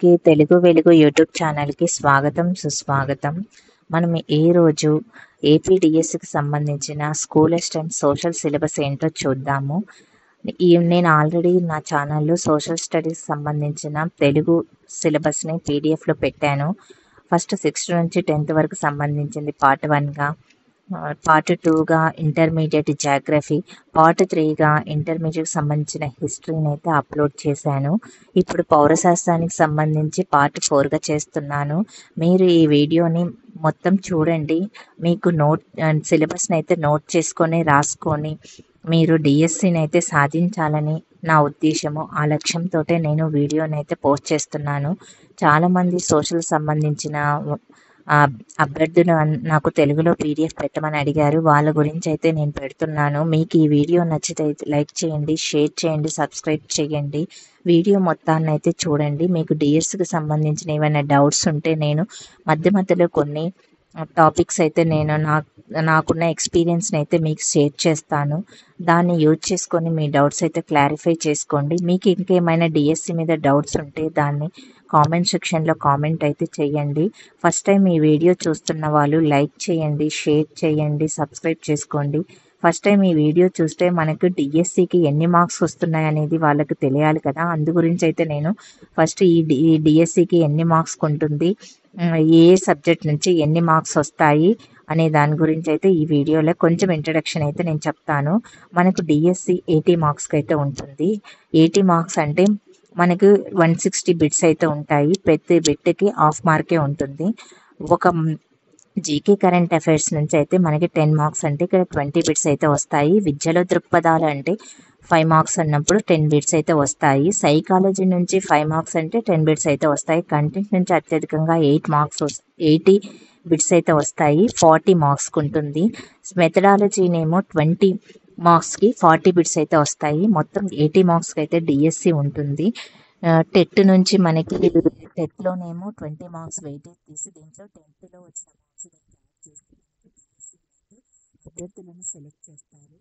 తెలుగు వెలుగు యూట్యూబ్ ఛానల్కి స్వాగతం సుస్వాగతం. మనం ఈరోజు ఏపీడిఎస్సికి సంబంధించిన స్కూల్ అసిస్టెంట్ సోషల్ సిలబస్ ఏంటో చూద్దాము. నేను ఆల్రెడీ నా ఛానల్లో సోషల్ స్టడీస్ సంబంధించిన తెలుగు సిలబస్ని పీడిఎఫ్లో పెట్టాను. ఫస్ట్ 6th నుంచి 10th వరకు సంబంధించింది పార్ట్ 1గా, పార్ట్ 2గా ఇంటర్మీడియట్ జాగ్రఫీ, పార్ట్ 3గా ఇంటర్మీడియట్కి సంబంధించిన హిస్టరీని అయితే అప్లోడ్ చేశాను. ఇప్పుడు పౌరశాస్త్రానికి సంబంధించి పార్ట్ 4గా చేస్తున్నాను. మీరు ఈ వీడియోని మొత్తం చూడండి. మీకు సిలబస్ని అయితే నోట్ చేసుకొని రాసుకొని మీరు డిఎస్సిని అయితే సాధించాలని నా ఉద్దేశము. ఆ లక్ష్యంతో నేను వీడియోని అయితే పోస్ట్ చేస్తున్నాను. చాలామంది సోషల్ సంబంధించిన అభ్యర్థులు నాకు తెలుగులో పీడిఎఫ్ పెట్టమని అడిగారు. వాళ్ళ గురించి అయితే నేను పెడుతున్నాను. మీకు ఈ వీడియో నచ్చితే లైక్ చేయండి, షేర్ చేయండి, సబ్స్క్రైబ్ చేయండి. వీడియో మొత్తాన్ని అయితే చూడండి. మీకు డిఎస్సికి సంబంధించిన ఏమైనా డౌట్స్ ఉంటే నేను మధ్యలో కొన్ని టాపిక్స్ అయితే నేను నాకున్న ఎక్స్పీరియన్స్ని అయితే మీకు షేర్ చేస్తాను. దాన్ని యూజ్ చేసుకొని మీ డౌట్స్ అయితే క్లారిఫై చేసుకోండి. మీకు ఇంకేమైనా డిఎస్సి మీద డౌట్స్ ఉంటే దాన్ని కామెంట్ సెక్షన్లో కామెంట్ అయితే చేయండి. ఫస్ట్ టైం ఈ వీడియో చూస్తున్న వాళ్ళు లైక్ చేయండి, షేర్ చేయండి, సబ్స్క్రైబ్ చేసుకోండి. ఫస్ట్ టైం ఈ వీడియో చూస్తే మనకు డిఎస్సికి ఎన్ని మార్క్స్ వస్తున్నాయి అనేది వాళ్ళకి తెలియాలి కదా. అందు గురించి అయితే నేను ఫస్ట్ ఈ డిఎస్సికి ఎన్ని మార్క్స్ ఉంటుంది, ఏ సబ్జెక్ట్ నుంచి ఎన్ని మార్క్స్ వస్తాయి అనే దాని గురించి అయితే ఈ వీడియోలో కొంచెం ఇంట్రడక్షన్ అయితే నేను చెప్తాను. మనకు డిఎస్సి 80 మార్క్స్కి అయితే ఉంటుంది. 80 మార్క్స్ అంటే మనకు 160 బిట్స్ అయితే ఉంటాయి. ప్రతి బిట్కి హాఫ్ మార్కే ఉంటుంది. ఒక జీకే కరెంట్ అఫైర్స్ నుంచి అయితే మనకి 10 మార్క్స్ అంటే ఇక్కడ 20 బిట్స్ అయితే వస్తాయి. విద్యలో దృక్పథాలు అంటే 5 మార్క్స్ అన్నప్పుడు 10 బిట్స్ అయితే వస్తాయి. సైకాలజీ నుంచి 5 మార్క్స్ అంటే 10 బిట్స్ అయితే వస్తాయి. కంటెంట్ నుంచి అత్యధికంగా 80 బిట్స్ అయితే వస్తాయి. 40 మార్క్స్కి ఉంటుంది. మెథడాలజీనేమో 20 మార్క్స్కి 40 బిట్స్ అయితే వస్తాయి. మొత్తం 80 మార్క్స్కి అయితే డిఎస్సి ఉంటుంది. టెట్ నుంచి మనకి టెట్లోనేమో 20 మార్క్స్ వెయిటేజ్ తీసి దీంట్లో 10th వచ్చిన మార్క్స్ అభ్యర్థులను సెలెక్ట్ చేస్తారు.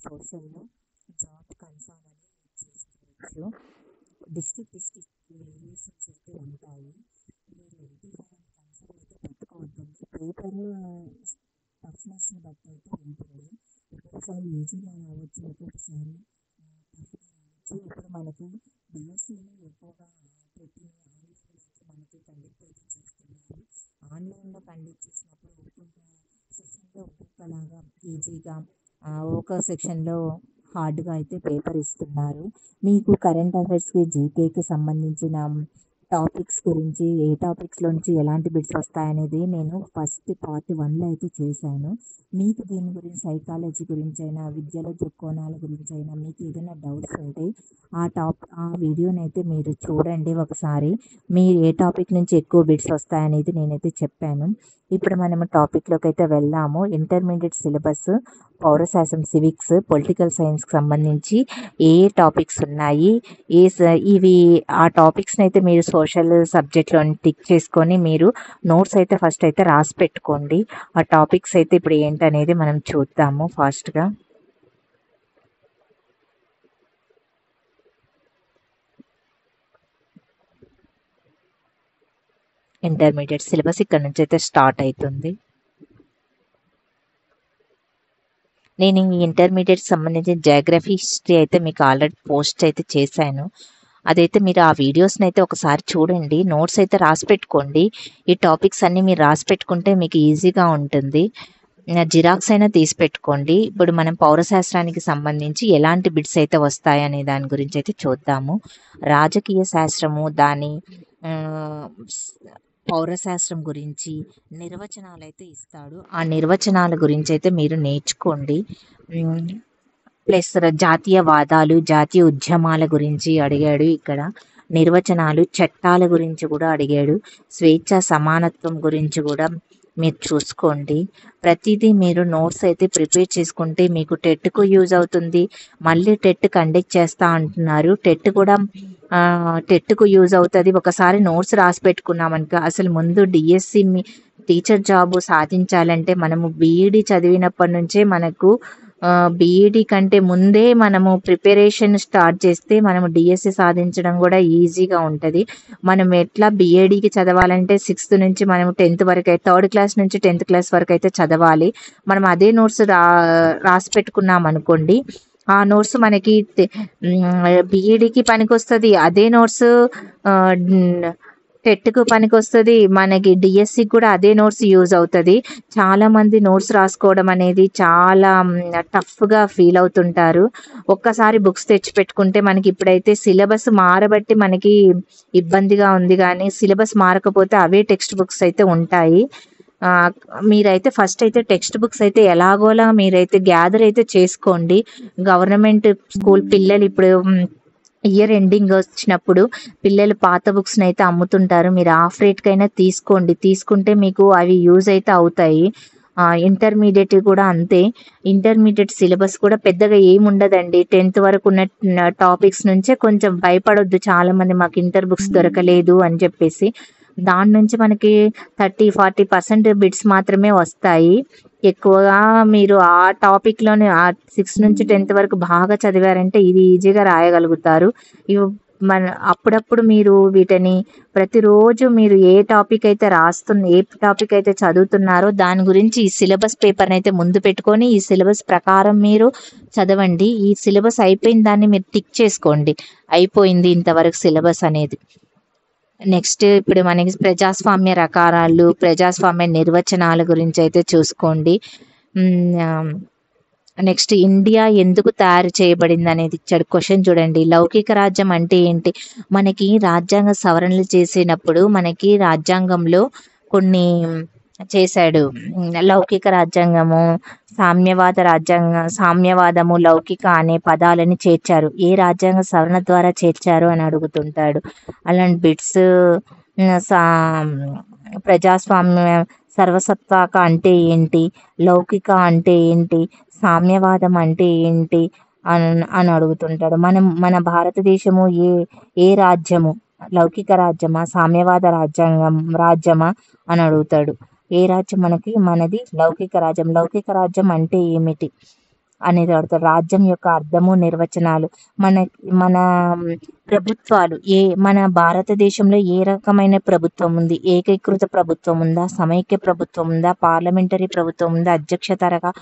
సోషల్లో జాబ్ కన్ఫామ్ అని చేసుకోవచ్చు. డిస్ట్రిక్ట్ వేరియేషన్స్ అయితే ఉంటాయి. మీరు కన్ఫామ్ అయితే పెట్టుకోవద్దండి. పేపర్ టఫ్నెస్ని బట్టి అయితే ఉంటుంది. ఒక్కొక్కసారి ఈజీగా రావచ్చు, ఒక్కొక్కసారి టఫ్గా రావచ్చు. ఇప్పుడు మనకు డిఎస్సిని ఎక్కువగా పెట్టిన మనకి కండక్ట్ అయితే చేస్తున్నారు. ఆన్లైన్లో కండక్ట్ చేసినప్పుడు ఒక్కొక్క సెక్షన్లో ఒక్కొక్కలాగా ఈజీగా, ఒక సెక్షన్లో హార్డ్గా అయితే పేపర్ ఇస్తున్నారు. మీకు కరెంట్ అఫైర్స్కి జీకేకి సంబంధించిన టాపిక్స్ గురించి, ఏ టాపిక్స్లోంచి ఎలాంటి బిట్స్ వస్తాయనేది నేను ఫస్ట్ పార్ట్ 1లో అయితే చేశాను. మీకు దీని గురించి సైకాలజీ గురించి అయినా, విద్యలో దృక్కోణాల గురించి అయినా మీకు ఏదైనా డౌట్స్ ఉంటే ఆ వీడియోని అయితే మీరు చూడండి ఒకసారి. మీరు ఏ టాపిక్ నుంచి ఎక్కువ బిట్స్ వస్తాయనేది నేనైతే చెప్పాను. ఇప్పుడు మనం టాపిక్లోకి అయితే వెళ్దాము. ఇంటర్మీడియట్ సిలబస్ పౌరశాస్త్రం, సివిక్స్, పొలిటికల్ సైన్స్కి సంబంధించి ఏ టాపిక్స్ ఉన్నాయి, ఇవి ఆ టాపిక్స్ని అయితే మీరు సోషల్ సబ్జెక్ట్లో టిక్ చేసుకొని మీరు నోట్స్ అయితే ఫస్ట్ అయితే రాసి పెట్టుకోండి. ఆ టాపిక్స్ అయితే ఇప్పుడు ఏంటనేది మనం చూద్దాము ఫాస్ట్గా. ఇంటర్మీడియట్ సిలబస్ ఇక్కడ నుంచి అయితే స్టార్ట్ అవుతుంది. నేను ఈ ఇంటర్మీడియట్ సంబంధించిన జాగ్రఫీ, హిస్టరీ అయితే మీకు ఆల్రెడీ పోస్ట్ అయితే చేశాను. అదైతే మీరు ఆ వీడియోస్ని అయితే ఒకసారి చూడండి. నోట్స్ అయితే రాసి పెట్టుకోండి. ఈ టాపిక్స్ అన్నీ మీరు రాసి పెట్టుకుంటే మీకు ఈజీగా ఉంటుంది. జిరాక్స్ అయినా తీసి పెట్టుకోండి. ఇప్పుడు మనం పౌరశాస్త్రానికి సంబంధించి ఎలాంటి బిట్స్ అయితే వస్తాయనే దాని గురించి అయితే చూద్దాము. రాజకీయ శాస్త్రము, దాని పౌరశాస్త్రం గురించి నిర్వచనాలు అయితే ఇస్తాడు. ఆ నిర్వచనాల గురించి అయితే మీరు నేర్చుకోండి. ప్లస్ జాతీయవాదాలు, జాతీయ ఉద్యమాల గురించి అడిగాడు. ఇక్కడ నిర్వచనాలు, చట్టాల గురించి కూడా అడిగాడు. స్వేచ్ఛ, సమానత్వం గురించి కూడా మీరు చూసుకోండి. ప్రతిదీ మీరు నోట్స్ అయితే ప్రిపేర్ చేసుకుంటే మీకు టెట్కు యూజ్ అవుతుంది. మళ్ళీ టెట్ కండక్ట్ చేస్తా అంటున్నారు. టెట్కు యూజ్ అవుతుంది. ఒకసారి నోట్స్ రాసి పెట్టుకున్నామనుకో, అసలు ముందు డిఎస్సి టీచర్ జాబ్ సాధించాలంటే మనము బీఈడి చదివినప్పటి నుంచే మనకు బీఈడి కంటే ముందే మనము ప్రిపరేషన్ స్టార్ట్ చేస్తే మనము డిఎస్సి సాధించడం కూడా ఈజీగా ఉంటుంది. మనం ఎట్లా బీఈడికి చదవాలంటే 6th నుంచి మనం 10th వరకు, 3rd క్లాస్ నుంచి 10th క్లాస్ వరకు అయితే చదవాలి. మనం అదే నోట్స్ రాసి పెట్టుకున్నాం అనుకోండి, ఆ నోట్స్ మనకి బీఈడికి పనికొస్తుంది. అదే నోట్స్ టెట్కు పనికొస్తుంది, మనకి డిఎస్సికి కూడా అదే నోట్స్ యూజ్ అవుతుంది. చాలామంది నోట్స్ రాసుకోవడం అనేది చాలా టఫ్గా ఫీల్ అవుతుంటారు. ఒక్కసారి బుక్స్ తెచ్చి పెట్టుకుంటే మనకి ఇప్పుడైతే సిలబస్ మారబట్టి మనకి ఇబ్బందిగా ఉంది, కానీ సిలబస్ మారకపోతే అవే టెక్స్ట్ బుక్స్ అయితే ఉంటాయి. మీరైతే ఫస్ట్ అయితే టెక్స్ట్ బుక్స్ అయితే ఎలాగోలా మీరైతే గ్యాదర్ అయితే చేసుకోండి. గవర్నమెంట్ స్కూల్ పిల్లలు ఇప్పుడు ఇయర్ ఎండింగ్ వచ్చినప్పుడు పిల్లలు పాత బుక్స్ని అయితే అమ్ముతుంటారు, మీరు ఆఫ్ రేట్కైనా తీసుకోండి. తీసుకుంటే మీకు అవి యూజ్ అయితే అవుతాయి. ఇంటర్మీడియట్ కూడా అంతే. ఇంటర్మీడియట్ సిలబస్ కూడా పెద్దగా ఏముండదండి. 10th వరకు ఉన్న టాపిక్స్ నుంచే కొంచెం భయపడొద్దు చాలామంది, మాకు ఇంటర్ బుక్స్ దొరకలేదు అని చెప్పేసి. దాని నుంచి మనకి 30-40% బిట్స్ మాత్రమే వస్తాయి. ఎక్కువగా మీరు ఆ టాపిక్లోనే 6 నుంచి 10th వరకు బాగా చదివారంటే ఇది ఈజీగా రాయగలుగుతారు. ఇవి అప్పుడప్పుడు మీరు వీటిని ప్రతిరోజు మీరు ఏ టాపిక్ అయితే చదువుతున్నారో దాని గురించి ఈ సిలబస్ పేపర్ని అయితే ముందు పెట్టుకొని ఈ సిలబస్ ప్రకారం మీరు చదవండి. ఈ సిలబస్ అయిపోయిన దాన్ని మీరు టిక్ చేసుకోండి, అయిపోయింది ఇంతవరకు సిలబస్ అనేది. నెక్స్ట్ ఇప్పుడు మనకి ప్రజాస్వామ్య రకాలు, ప్రజాస్వామ్య నిర్వచనాల గురించి అయితే చూసుకోండి. నెక్స్ట్ ఇండియా ఎందుకు తయారు చేయబడింది అనేది ఇచ్చాడు క్వశ్చన్. చూడండి, లౌకిక రాజ్యం అంటే ఏంటి? మనకి రాజ్యాంగ సవరణలు చేసినప్పుడు మనకి రాజ్యాంగంలో కొన్ని చేశాడు. లౌకిక రాజ్యాంగము, సామ్యవాదము, లౌకిక అనే పదాలని చేర్చారు. ఏ రాజ్యాంగ సవరణ ద్వారా చేర్చారు అని అడుగుతుంటాడు. అలాంటి బిట్స్ ప్రజాస్వామ్య సర్వసత్తాక అంటే ఏంటి, లౌకిక అంటే ఏంటి, సామ్యవాదం అంటే ఏంటి అని అడుగుతుంటాడు. మన భారతదేశము ఏ రాజ్యము, లౌకిక రాజ్యమా, సామ్యవాద రాజ్యమా అని అడుగుతాడు. ఏ రాజ్యం మనది లౌకిక రాజ్యం. లౌకిక రాజ్యం అంటే ఏమిటి అనేది అడుగుతాడు. రాజ్యం యొక్క అర్థము, నిర్వచనాలు, మన ప్రభుత్వాలు మన భారతదేశంలో ఏ రకమైన ప్రభుత్వం ఉంది, ఏకీకృత ప్రభుత్వం ఉందా, సమైక్య ప్రభుత్వం ఉందా, పార్లమెంటరీ ప్రభుత్వం ఉందా, అధ్యక్ష తరహా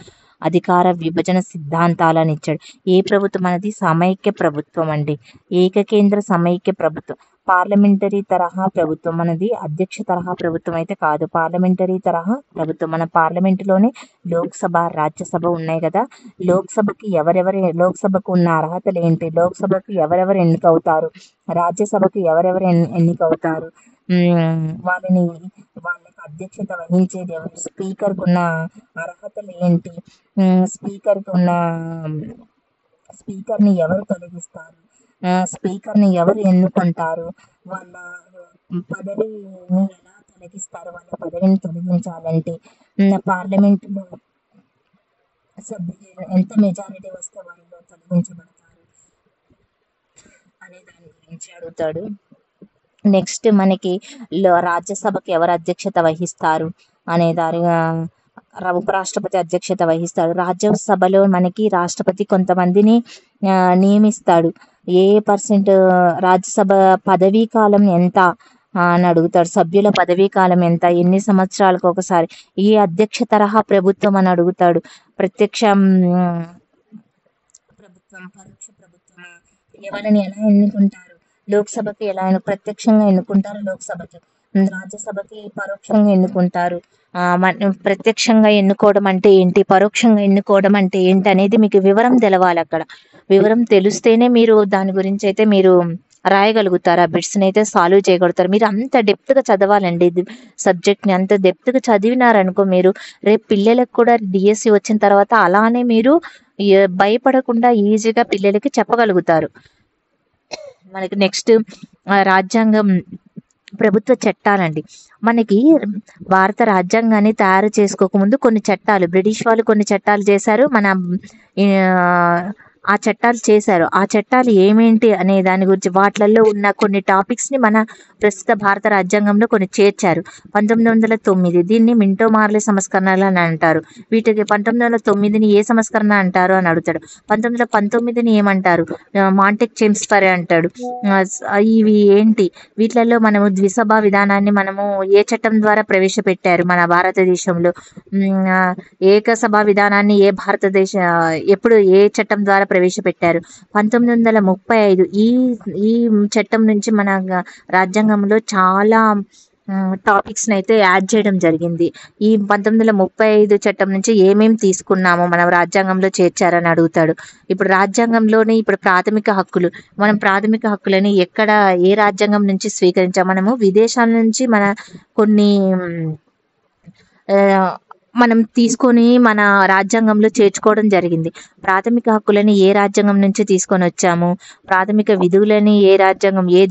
అధికార విభజన సిద్ధాంతాలను ఇచ్చాడు. ఏ ప్రభుత్వం అనేది? సమైక్య ప్రభుత్వం అండి, ఏకకేంద్ర సమైక్య ప్రభుత్వం. పార్లమెంటరీ తరహా ప్రభుత్వం మనది, అధ్యక్ష తరహా ప్రభుత్వం అయితే కాదు, పార్లమెంటరీ తరహా ప్రభుత్వం. మన పార్లమెంటులోనే లోక్సభ, రాజ్యసభ ఉన్నాయి కదా. లోక్సభకు ఉన్న అర్హతలు ఏంటి, లోక్సభకు ఎవరెవరు ఎన్నికవుతారు, రాజ్యసభకు ఎవరెవరు ఎన్నికవుతారు, వాళ్ళకి అధ్యక్షత వహించేది ఎవరు, స్పీకర్కు ఉన్న అర్హతలు ఏంటి, స్పీకర్ని ఎవరు తొలగిస్తారు, స్పీకర్ని ఎవరు ఎన్నుకుంటారు, వాళ్ళ పదవిని ఎలా తొలగిస్తారు, వాళ్ళ పదవిని తొలగించాలంటే పార్లమెంటులో సభ్యులు ఎంత మెజారిటీ వస్తే వాళ్ళు తొలగించబడతారు అనే దాని గురించి అడుగుతాడు. నెక్స్ట్ మనకి రాజ్యసభకి ఎవరు అధ్యక్షత వహిస్తారు అనే దానిగా ఉపరాష్ట్రపతి అధ్యక్షత వహిస్తాడు. రాజ్యసభలో మనకి రాష్ట్రపతి కొంతమందిని నియమిస్తాడు. ఏ పర్సెంట్ రాజ్యసభ పదవీ కాలం ఎంత అని అడుగుతాడు. సభ్యుల పదవీ కాలం ఎంత, ఎన్ని సంవత్సరాలకు ఒకసారి. ఈ అధ్యక్ష తరహా ప్రభుత్వం అని అడుగుతాడు. ప్రత్యక్ష ప్రభుత్వం, పరోక్ష ప్రభుత్వం, ఎవరిని ఎలా ఎన్నుకుంటారు, లోక్సభకి ఎలా ప్రత్యక్షంగా ఎన్నుకుంటారు, లోక్సభకి, రాజ్యసభకి పరోక్షంగా ఎన్నుకుంటారు. ప్రత్యక్షంగా ఎన్నుకోవడం అంటే ఏంటి, పరోక్షంగా ఎన్నుకోవడం అంటే ఏంటి అనేది మీకు వివరం తెలవాలి. అక్కడ వివరం తెలిస్తేనే మీరు దాని గురించి అయితే మీరు రాయగలుగుతారు, ఆ బిట్స్ని అయితే సాల్వ్ చేయగలుగుతారు. మీరు అంత డెప్త్గా చదవాలండి సబ్జెక్ట్ని. అంత డెప్త్గా చదివినారనుకో మీరు రేపు పిల్లలకు కూడా డిఎస్సి వచ్చిన తర్వాత అలానే మీరు భయపడకుండా ఈజీగా పిల్లలకి చెప్పగలుగుతారు. మనకి నెక్స్ట్ రాజ్యాంగం, ప్రభుత్వ చట్టాలండి. మనకి భారత రాజ్యాంగాన్ని తయారు చేసుకోకముందు కొన్ని చట్టాలు బ్రిటిష్ వాళ్ళు కొన్ని చట్టాలు చేశారు. మన ఆ చట్టాలు చేశారు. ఆ చట్టాలు ఏమేంటి అనే దాని గురించి వాటిలలో ఉన్న కొన్ని టాపిక్స్ని మన ప్రస్తుత భారత రాజ్యాంగంలో కొన్ని చేర్చారు. 1909 దీన్ని మింటో మార్లే సంస్కరణలు అని అంటారు. వీటికి 1909ని ఏ సంస్కరణ అంటారు అని అడుగుతాడు. 1919ని ఏమంటారు? మాంటెక్ చేమ్స్ఫరే అంటాడు. ఇవి ఏంటి? వీటిలలో మనము ద్విసభా విధానాన్ని మనము ఏ చట్టం ద్వారా ప్రవేశపెట్టారు మన భారతదేశంలో? ఏకసభా విధానాన్ని ఎప్పుడు ఏ చట్టం ద్వారా ప్రవేశపెట్టారు? 1935 ఈ చట్టం నుంచి మన రాజ్యాంగంలో చాలా టాపిక్స్ అయితే యాడ్ చేయడం జరిగింది. ఈ 1935 చట్టం నుంచి ఏమేమి తీసుకున్నామో మనం రాజ్యాంగంలో చేర్చారని అడుగుతాడు. ఇప్పుడు రాజ్యాంగంలోని ప్రాథమిక హక్కులు, మనం ప్రాథమిక హక్కులని ఎక్కడ ఏ రాజ్యాంగం నుంచి స్వీకరించాం? మనము విదేశాల నుంచి కొన్ని మనం తీసుకొని మన రాజ్యాంగంలో చేర్చుకోవడం జరిగింది. ప్రాథమిక హక్కులని ఏ రాజ్యాంగం నుంచి తీసుకొని వచ్చాము? ప్రాథమిక విధులని ఏ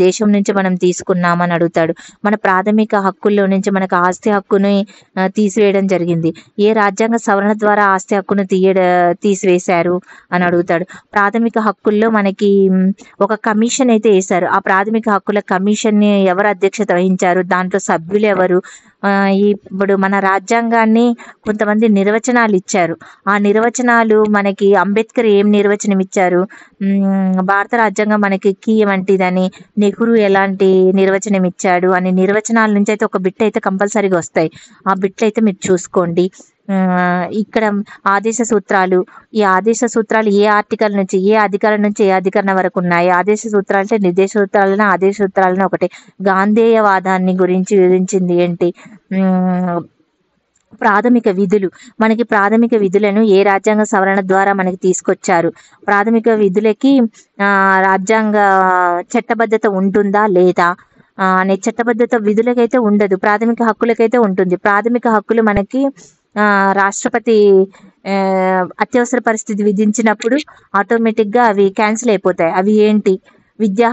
దేశం నుంచి మనం తీసుకున్నామని అడుగుతాడు. మన ప్రాథమిక హక్కుల్లో నుంచి మనకు ఆస్తి హక్కుని తీసివేయడం జరిగింది. ఏ రాజ్యాంగ సవరణ ద్వారా ఆస్తి హక్కును తీసివేశారు అని అడుగుతాడు. ప్రాథమిక హక్కుల్లో మనకి ఒక కమిషన్ అయితే వేశారు. ఆ ప్రాథమిక హక్కుల కమిషన్ని ఎవరు అధ్యక్షత వహించారు? దాంట్లో సభ్యులు ఎవరు? ఇప్పుడు మన రాజ్యాంగాన్ని కొంతమంది నిర్వచనాలు ఇచ్చారు. ఆ నిర్వచనాలు మనకి అంబేద్కర్ ఏం నిర్వచనం ఇచ్చారు? భారత రాజ్యాంగం మనకి కీ వంటిదని, నెహ్రూ ఎలాంటి నిర్వచనం ఇచ్చాడు అని నిర్వచనాల నుంచి అయితే ఒక బిట్ అయితే కంపల్సరీగా వస్తాయి. ఆ బిట్లు అయితే మీరు చూసుకోండి. ఇక్కడ ఆదేశ సూత్రాలు, ఈ ఆదేశ సూత్రాలు ఏ ఆర్టికల్ నుంచి ఏ అధికారం నుంచి ఏ అధికరణ వరకు ఉన్నాయి? ఆదేశ సూత్రాలు అంటే నిర్దేశ సూత్రాలను ఆదేశ సూత్రాలను ఒకటే. గాంధేయవాదాన్ని గురించి వివరించింది ఏంటి? ప్రాథమిక విధులు, మనకి ప్రాథమిక విధులను ఏ రాజ్యాంగ సవరణ ద్వారా మనకి తీసుకొచ్చారు? ప్రాథమిక విధులకి రాజ్యాంగ చట్టబద్ధత ఉంటుందా లేదా అనే చట్టబద్ధత విధులకైతే ఉండదు, ప్రాథమిక హక్కులకైతే ఉంటుంది. ప్రాథమిక హక్కులు మనకి రాష్ట్రపతి అత్యవసర పరిస్థితి విధించినప్పుడు ఆటోమేటిక్గా అవి క్యాన్సిల్ అయిపోతాయి. అవి ఏంటి? విద్యా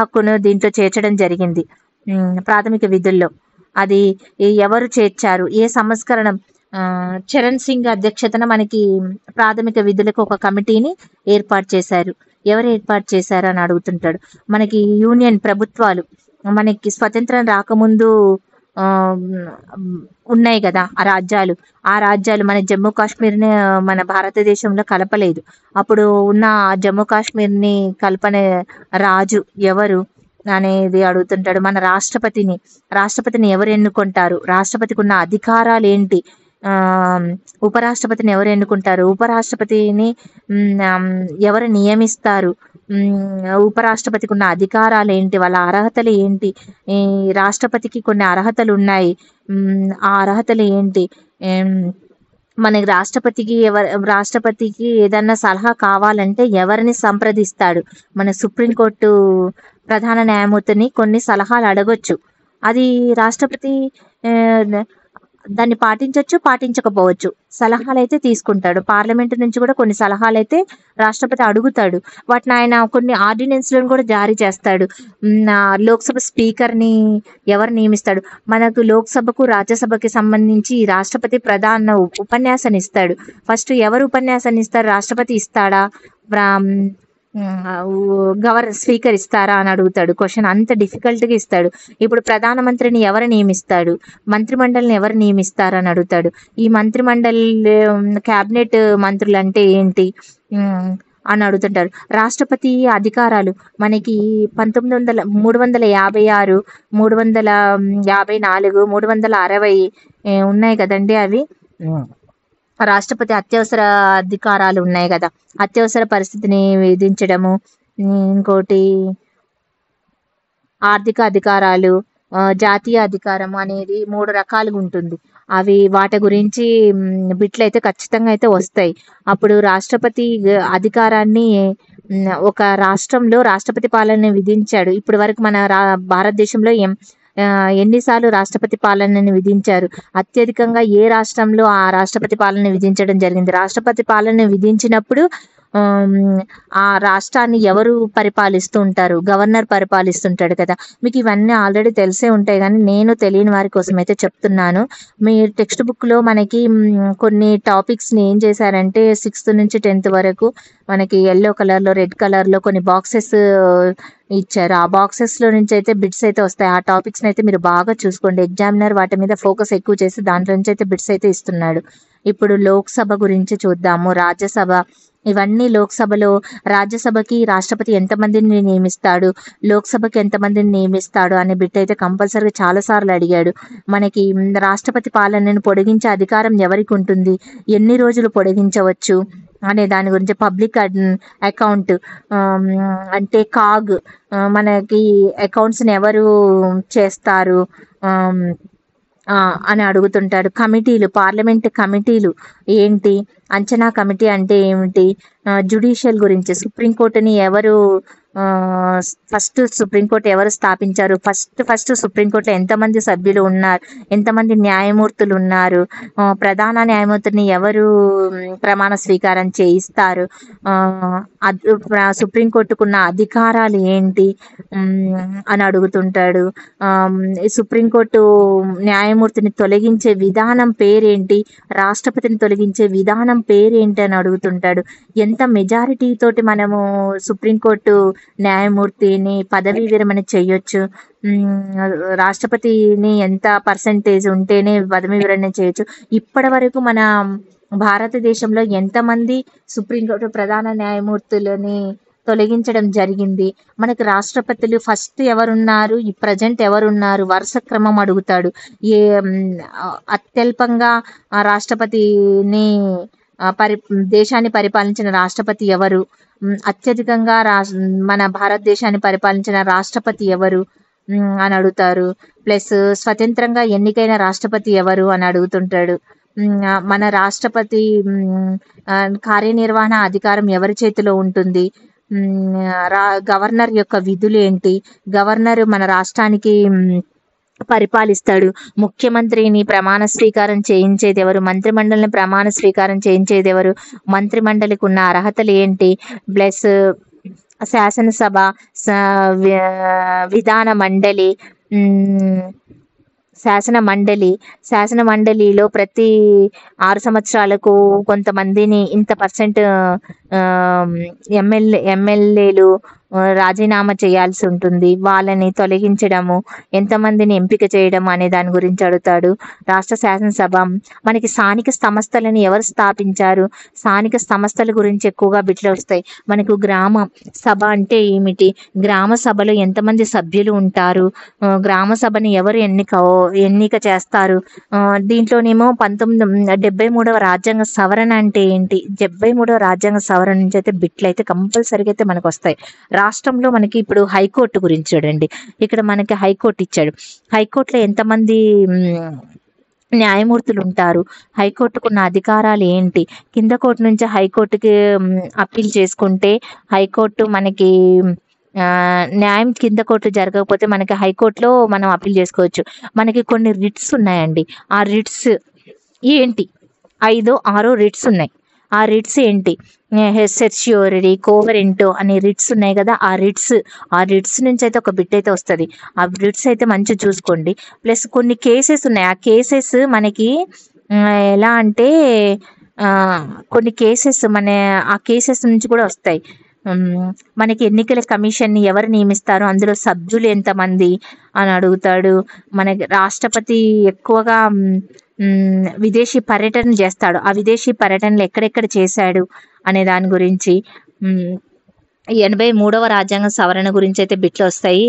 హక్కును దీంట్లో చేర్చడం జరిగింది ప్రాథమిక విధుల్లో. అది ఎవరు చేర్చారు? ఏ సంస్కరణం? చరణ్ సింగ్ అధ్యక్షతన మనకి ప్రాథమిక విధులకు ఒక కమిటీని ఏర్పాటు చేశారు. ఎవరు ఏర్పాటు చేశారు అని అడుగుతుంటాడు. మనకి యూనియన్ ప్రభుత్వాలు మనకి స్వతంత్రం రాకముందు ఉన్నాయి కదా ఆ రాజ్యాలు మన జమ్మూ కాశ్మీర్ని మన భారతదేశంలో కలపలేదు. అప్పుడు ఉన్న జమ్మూ కాశ్మీర్ని కల్పన రాజు ఎవరు అనేది అడుగుతుంటాడు. మన రాష్ట్రపతిని ఎవరు ఎన్నుకుంటారు? రాష్ట్రపతికి ఉన్న అధికారాలు ఏంటి? ఉపరాష్ట్రపతిని ఎవరు ఎన్నుకుంటారు? ఉపరాష్ట్రపతిని ఎవరు నియమిస్తారు? ఉపరాష్ట్రపతికి ఉన్న అధికారాలు ఏంటి? వాళ్ళ అర్హతలు ఏంటి? ఈ రాష్ట్రపతికి కొన్ని అర్హతలు ఉన్నాయి. ఆ అర్హతలు ఏంటి? మనకి రాష్ట్రపతికి ఏదన్నా సలహా కావాలంటే ఎవరిని సంప్రదిస్తాడు? మన సుప్రీంకోర్టు ప్రధాన న్యాయమూర్తిని కొన్ని సలహాలు అడగొచ్చు. అది రాష్ట్రపతి దాన్ని పాటించవచ్చు, పాటించకపోవచ్చు. సలహాలు అయితే తీసుకుంటాడు. పార్లమెంటు నుంచి కూడా కొన్ని సలహాలు అయితే రాష్ట్రపతి అడుగుతాడు. వాటిని ఆయన కొన్ని ఆర్డినెన్స్లను కూడా జారీ చేస్తాడు. లోక్సభ స్పీకర్ని ఎవరు నియమిస్తాడు? మనకు లోక్సభకు రాజ్యసభకి సంబంధించి రాష్ట్రపతి ప్రధాన ఉపన్యాసాన్ని ఇస్తాడు. ఫస్ట్ ఎవరు ఉపన్యాసాన్ని ఇస్తారు? రాష్ట్రపతి ఇస్తాడా? స్పీకర్ ఇస్తారా అని అడుగుతాడు. క్వశ్చన్ అంత డిఫికల్ట్గా ఇస్తాడు. ఇప్పుడు ప్రధానమంత్రిని ఎవరు నియమిస్తాడు? మంత్రిమండలిని ఎవరు నియమిస్తారు అని అడుగుతాడు. ఈ మంత్రిమండలి క్యాబినెట్ మంత్రులు అంటే ఏంటి అని అడుగుతుంటారు. రాష్ట్రపతి అధికారాలు మనకి 356, 354, 360 ఉన్నాయి కదండి. అవి రాష్ట్రపతి అత్యవసర అధికారాలు ఉన్నాయి కదా. అత్యవసర పరిస్థితిని విధించడము, ఇంకోటి ఆర్థిక అధికారాలు, జాతీయ అధికారం అనేది 3 రకాలుగా ఉంటుంది. వాటి గురించి బిట్లు అయితే ఖచ్చితంగా అయితే వస్తాయి. అప్పుడు రాష్ట్రపతి అధికారాన్ని ఒక రాష్ట్రంలో రాష్ట్రపతి పాలన విధించాడు. ఇప్పటి వరకు మన భారతదేశంలో ఎన్నిసార్లు రాష్ట్రపతి పాలనని విధించారు? అత్యధికంగా ఏ రాష్ట్రంలో ఆ రాష్ట్రపతి పాలన విధించడం జరిగింది? రాష్ట్రపతి పాలన విధించినప్పుడు ఆమ్, ఆ రాష్ట్రాన్ని ఎవరు పరిపాలిస్తూ ఉంటారు? గవర్నర్ పరిపాలిస్తుంటాడు కదా. మీకు ఇవన్నీ ఆల్రెడీ తెలిసే ఉంటాయి, కానీ నేను తెలియని వారి కోసం అయితే చెప్తున్నాను. మీ టెక్స్ట్ బుక్లో మనకి కొన్ని టాపిక్స్ని ఏం చేశారంటే 6th నుంచి 10th వరకు మనకి ఎల్లో కలర్లో, రెడ్ కలర్లో కొన్ని బాక్సెస్ ఇచ్చారు. ఆ బాక్సెస్లో నుంచి అయితే బిట్స్ అయితే వస్తాయి. ఆ టాపిక్స్ని అయితే మీరు బాగా చూసుకోండి. ఎగ్జామినర్ వాటి మీద ఫోకస్ ఎక్కువ చేసి దాంట్లో నుంచి అయితే బిట్స్ అయితే ఇస్తున్నాడు. ఇప్పుడు లోక్సభ గురించి చూద్దాము, రాజ్యసభ. ఇవన్నీ లోక్సభలో రాజ్యసభకి రాష్ట్రపతి ఎంతమందిని నియమిస్తాడు, లోక్సభకి ఎంతమందిని నియమిస్తాడు అనే బిట్ అయితే కంపల్సరీగా చాలాసార్లు అడిగాడు. మనకి రాష్ట్రపతి పాలనను పొడిగించే అధికారం ఎవరికి ఉంటుంది, ఎన్ని రోజులు పొడిగించవచ్చు అనే దాని గురించి. పబ్లిక్ అకౌంట్ అంటే కాగ్, మనకి అకౌంట్స్ని ఎవరు చేస్తారు అని అడుగుతుంటాడు. కమిటీలు, పార్లమెంట్ కమిటీలు ఏంటి, అంచనా కమిటీ అంటే ఏమిటి, జ్యుడిషియల్ గురించి, సుప్రీంకోర్టుని ఎవరు ఫస్ట్ సుప్రీంకోర్టు ఎవరు స్థాపించారు, ఫస్ట్ సుప్రీంకోర్టులో ఎంతమంది సభ్యులు ఉన్నారు, ఎంతమంది న్యాయమూర్తులు ఉన్నారు, ప్రధాన న్యాయమూర్తిని ఎవరు ప్రమాణ స్వీకారం చేయిస్తారు, సుప్రీంకోర్టుకున్న అధికారాలు ఏంటి అని అడుగుతుంటాడు. సుప్రీంకోర్టు న్యాయమూర్తిని తొలగించే విధానం పేరేంటి, రాష్ట్రపతిని తొలగించే విధానం పేరేంటి అని అడుగుతుంటాడు. ఎంత మెజారిటీ తోటి మనము సుప్రీంకోర్టు న్యాయమూర్తిని పదవీ విరమణ చేయొచ్చు, రాష్ట్రపతిని ఎంత పర్సంటేజ్ ఉంటేనే పదవీ విరమణ చేయొచ్చు. ఇప్పటి వరకు మన భారతదేశంలో ఎంతమంది సుప్రీంకోర్టు ప్రధాన న్యాయమూర్తులని తొలగించడం జరిగింది, మనకు రాష్ట్రపతులు ఫస్ట్ ఎవరున్నారు, ఈ ప్రజెంట్ ఎవరున్నారు, వరుస క్రమం అడుగుతాడు. ఏ అత్యల్పంగా రాష్ట్రపతిని దేశాన్ని పరిపాలించిన రాష్ట్రపతి ఎవరు, అత్యధికంగా మన భారతదేశాన్ని పరిపాలించిన రాష్ట్రపతి ఎవరు అని అడుగుతారు. ప్లస్ స్వతంత్రంగా ఎన్నికైన రాష్ట్రపతి ఎవరు అని అడుగుతుంటాడు. మన రాష్ట్రపతి కార్యనిర్వహణ అధికారం ఎవరి చేతిలో ఉంటుంది, గవర్నర్ యొక్క విధులు ఏంటి, గవర్నర్ మన రాష్ట్రానికి పరిపాలిస్తాడు, ముఖ్యమంత్రిని ప్రమాణ స్వీకారం చేయించేది ఎవరు, మంత్రిమండలిని ప్రమాణ స్వీకారం చేయించేది ఎవరు, మంత్రిమండలికి ఉన్న అర్హతలు ఏంటి, ప్లస్ శాసనసభ, విధాన మండలి, శాసన మండలిలో ప్రతి 6 సంవత్సరాలకు కొంతమందిని ఇంత పర్సెంట్ ఎమ్మెల్యేలు రాజీనామా చేయాల్సి ఉంటుంది, వాళ్ళని తొలగించడము, ఎంతమందిని ఎంపిక చేయడం అనే దాని గురించి అడుగుతాడు. రాష్ట్ర శాసనసభ, మనకి స్థానిక సంస్థలను ఎవరు స్థాపించారు, స్థానిక సంస్థల గురించి ఎక్కువగా బిట్లు వస్తాయి. మనకు గ్రామ సభ అంటే ఏమిటి, గ్రామ సభలో ఎంతమంది సభ్యులు ఉంటారు, గ్రామ సభని ఎవరు ఎన్నిక చేస్తారు, దీంట్లోనేమో 73వ రాజ్యాంగ సవరణ అంటే ఏంటి, 73వ రాజ్యాంగ సవరణ నుంచి అయితే బిట్లు అయితే కంపల్సరీగా అయితే మనకు వస్తాయి. రాష్ట్రంలో మనకి ఇప్పుడు హైకోర్టు గురించి చూడండి. ఇక్కడ మనకి హైకోర్టు ఇచ్చాడు. హైకోర్టులో ఎంతమంది న్యాయమూర్తులు ఉంటారు, హైకోర్టుకున్న అధికారాలు ఏంటి, కింద కోర్టు నుంచి హైకోర్టుకి అప్పీల్ చేసుకుంటే హైకోర్టు మనకి న్యాయం కింద కోర్టు జరగకపోతే మనకి హైకోర్టులో మనం అప్పీల్ చేసుకోవచ్చు. మనకి కొన్ని రిట్స్ ఉన్నాయండి. ఆ రిట్స్ ఏంటి, 5, 6 రిట్స్ ఉన్నాయి. ఆ రిట్స్ ఏంటి, సెర్చియోరీ, కోవరెంటో అనే రిట్స్ ఉన్నాయి కదా. ఆ రిట్స్ నుంచి అయితే ఒక బిట్ అయితే వస్తుంది. ఆ రిట్స్ అయితే మంచిగా చూసుకోండి. ప్లస్ కొన్ని కేసెస్ ఉన్నాయి. ఆ కేసెస్ మనకి ఎలా అంటే కొన్ని కేసెస్ ఆ కేసెస్ నుంచి కూడా వస్తాయి. మనకి ఎన్నికల కమిషన్ని ఎవరు నియమిస్తారు, అందులో సభ్యులు ఎంతమంది అని అడుగుతాడు. మనకి రాష్ట్రపతి ఎక్కువగా విదేశీ పర్యటన చేస్తాడు. ఆ విదేశీ పర్యటనలు ఎక్కడెక్కడ చేశాడు అనే దాని గురించి. 83వ రాజ్యాంగ సవరణ గురించి అయితే బిట్లు వస్తాయి.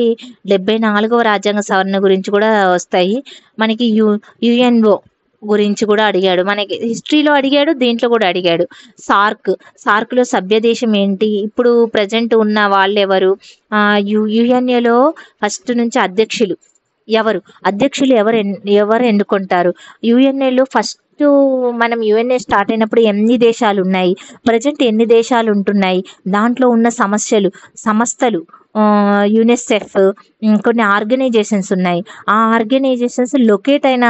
74వ రాజ్యాంగ సవరణ గురించి కూడా వస్తాయి. మనకి యుఎన్ఓ గురించి కూడా అడిగాడు. మనకి హిస్టరీలో అడిగాడు, దీంట్లో కూడా అడిగాడు. సార్క్లో సభ్య దేశం ఏంటి, ఇప్పుడు ప్రజెంట్ ఉన్న వాళ్ళు ఎవరు, యుఎన్ఏలో ఫస్ట్ నుంచి అధ్యక్షులు ఎవరు ఎన్నుకుంటారు, యుఎన్ఏలో ఫస్ట్ మనం యుఎన్ఏ స్టార్ట్ అయినప్పుడు ఎన్ని దేశాలు ఉన్నాయి, ప్రజెంట్ ఎన్ని దేశాలు ఉంటున్నాయి, దాంట్లో ఉన్న సంస్థలు యునిసెఫ్, కొన్ని ఆర్గనైజేషన్స్ ఉన్నాయి. ఆ ఆర్గనైజేషన్స్ లొకేట్ అయిన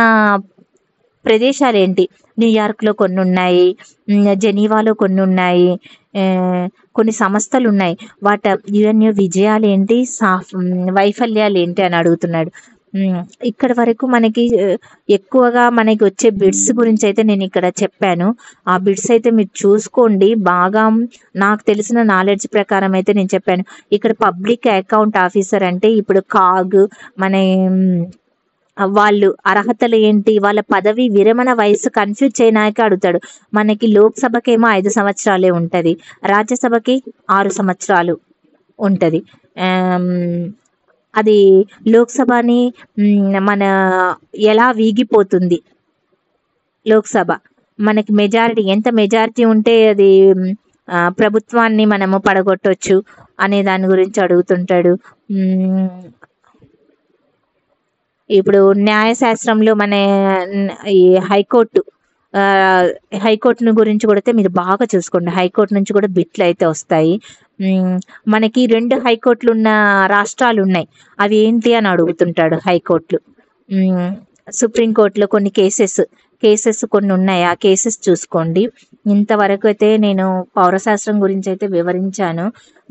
ప్రదేశాలు ఏంటి, న్యూయార్క్లో కొన్ని ఉన్నాయి, జెనీవాలో కొన్ని ఉన్నాయి, కొన్ని సంస్థలు ఉన్నాయి. వాటి యుఎన్ఓ విజయాలు ఏంటి, వైఫల్యాలు ఏంటి అని అడుగుతున్నాడు. ఇక్కడ వరకు మనకి ఎక్కువగా మనకి వచ్చే బిడ్స్ గురించి అయితే నేను ఇక్కడ చెప్పాను. ఆ బిడ్స్ అయితే మీరు చూసుకోండి. బాగా నాకు తెలిసిన నాలెడ్జ్ ప్రకారం అయితే నేను చెప్పాను. ఇక్కడ పబ్లిక్ అకౌంట్ ఆఫీసర్ అంటే ఇప్పుడు కాగ్ మన వాళ్ళు అర్హతలు ఏంటి, వాళ్ళ పదవి విరమణ వయసు కన్ఫ్యూజ్ చేయడానికి అడుగుతాడు. మనకి లోక్సభకేమో 5 సంవత్సరాలే ఉంటుంది, రాజ్యసభకి 6 సంవత్సరాలు ఉంటుంది. అది లోక్సభని మన ఎలా వీగిపోతుంది లోక్సభ, మనకి మెజారిటీ ఎంత మెజారిటీ ఉంటే అది ప్రభుత్వాన్ని మనము పడగొట్టవచ్చు అనే దాని గురించి అడుగుతుంటాడు. ఇప్పుడు న్యాయశాస్త్రంలో మన ఈ హైకోర్టును గురించి కూడా మీరు బాగా చూసుకోండి. హైకోర్టు నుంచి కూడా బిట్లు అయితే వస్తాయి. మనకి 2 హైకోర్టులు ఉన్న రాష్ట్రాలు ఉన్నాయి, అవి ఏంటి అని అడుగుతుంటాడు. హైకోర్టులు, సుప్రీంకోర్టులో కొన్ని కేసెస్ కొన్ని ఉన్నాయి, ఆ కేసెస్ చూసుకోండి. ఇంతవరకు అయితే నేను పౌరశాస్త్రం గురించి అయితే వివరించాను.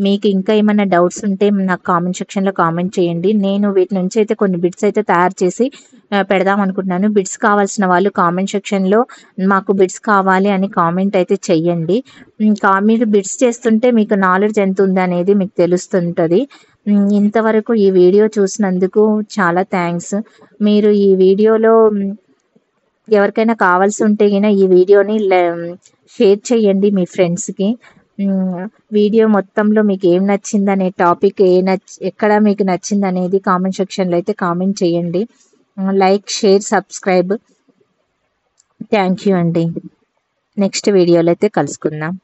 మీకు ఇంకా ఏమైనా డౌట్స్ ఉంటే నాకు కామెంట్ సెక్షన్లో కామెంట్ చేయండి. నేను వీటి నుంచి అయితే కొన్ని బిట్స్ అయితే తయారు చేసి పెడదాం అనుకుంటున్నాను. బిట్స్ కావాల్సిన వాళ్ళు కామెంట్ సెక్షన్లో మాకు బిట్స్ కావాలి అని కామెంట్ అయితే చెయ్యండి. మీరు బిట్స్ చేస్తుంటే మీకు నాలెడ్జ్ ఎంత ఉంది అనేది మీకు తెలుస్తుంటుంది. ఇంతవరకు ఈ వీడియో చూసినందుకు చాలా థ్యాంక్స్. మీరు ఈ వీడియోలో ఎవరికైనా కావాల్సి ఉంటే గిన ఈ వీడియోని షేర్ చేయండి మీ ఫ్రెండ్స్కి. వీడియో మొత్తంలో మీకు ఏం నచ్చింది అనే టాపిక్ ఎక్కడ మీకు నచ్చింది అనేది కామెంట్ సెక్షన్లో అయితే కామెంట్ చేయండి. Like, share, subscribe. Thank you అండి. నెక్స్ట్ వీడియోలో అయితే కలుసుకుందాం.